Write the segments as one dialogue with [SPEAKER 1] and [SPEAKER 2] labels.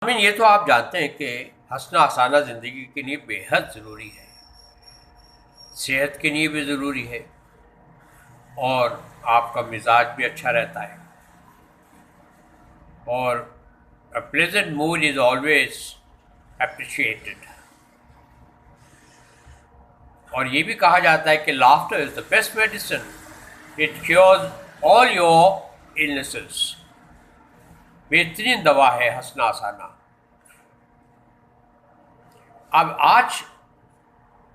[SPEAKER 1] یہ تو آپ جانتے ہیں کہ ہنسنا آسانہ زندگی کے لیے بے حد ضروری ہے، صحت کے لیے بھی ضروری ہے، اور آپ کا مزاج بھی اچھا رہتا ہے، اور a pleasant mood is always appreciated. اور یہ بھی کہا جاتا ہے کہ laughter is the best medicine. It cures all your illnesses. بہترین دوا ہے ہنسنا آسانہ. اب آج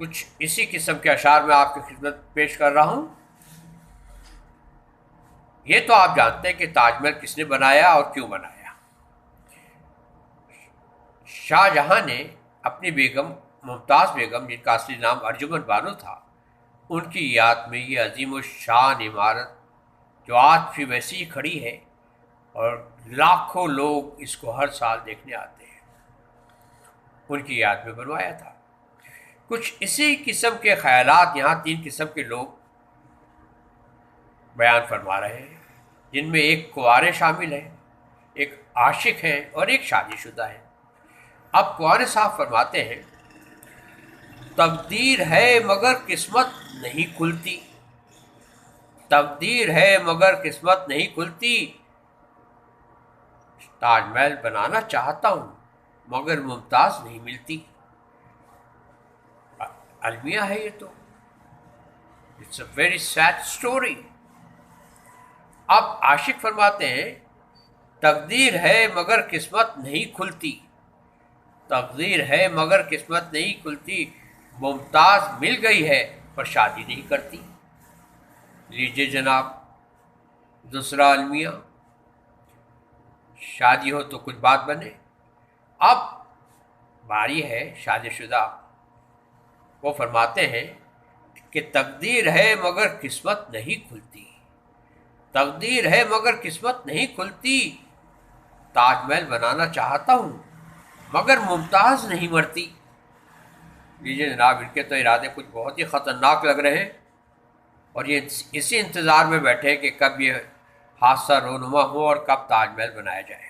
[SPEAKER 1] کچھ اسی قسم کے اشعار میں آپ کی خدمت پیش کر رہا ہوں. یہ تو آپ جانتے ہیں کہ تاج محل کس نے بنایا اور کیوں بنایا. شاہ جہاں نے اپنی بیگم ممتاز بیگم، جن کا اصلی نام ارجمن بانو تھا، ان کی یاد میں یہ عظیم الشان عمارت جو آج بھی ویسی ہی کھڑی ہے اور لاکھوں لوگ اس کو ہر سال دیکھنے آتے ہیں، ان کی یاد میں بنوایا تھا. کچھ اسی قسم کے خیالات یہاں تین قسم کے لوگ بیان فرما رہے ہیں، جن میں ایک کنوارے شامل ہیں، ایک عاشق ہیں اور ایک شادی شدہ ہیں. اب کنوارے صاحب فرماتے ہیں، تقدیر ہے مگر قسمت نہیں کھلتی، تقدیر ہے مگر قسمت نہیں کھلتی، تاج محل بنانا چاہتا ہوں مگر ممتاز نہیں ملتی. المیہ ہے یہ تو. It's a very sad story. اب عاشق فرماتے ہیں، تقدیر ہے مگر قسمت نہیں کھلتی، تقدیر ہے مگر قسمت نہیں کھلتی، ممتاز مل گئی ہے پر شادی نہیں کرتی. لیجیے جناب دوسرا المیہ، شادی ہو تو کچھ بات بنے. اب باری ہے شادی شدہ. وہ فرماتے ہیں کہ تقدیر ہے مگر قسمت نہیں کھلتی، تقدیر ہے مگر قسمت نہیں کھلتی، تاج محل بنانا چاہتا ہوں مگر ممتاز نہیں مرتی. لیجیے جناب، ان کے تو ارادے کچھ بہت ہی خطرناک لگ رہے ہیں، اور یہ اسی انتظار میں بیٹھے کہ کب یہ حادثہ رونما ہو اور کب تاج محل بنایا جائے.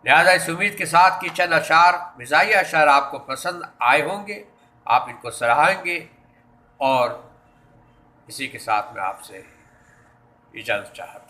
[SPEAKER 1] لہذا اس امید کے ساتھ کہ چند اشعار، مزاحیہ اشعار آپ کو پسند آئے ہوں گے، آپ ان کو سراہیں گے، اور اسی کے ساتھ میں آپ سے اجازت چاہتا ہوں.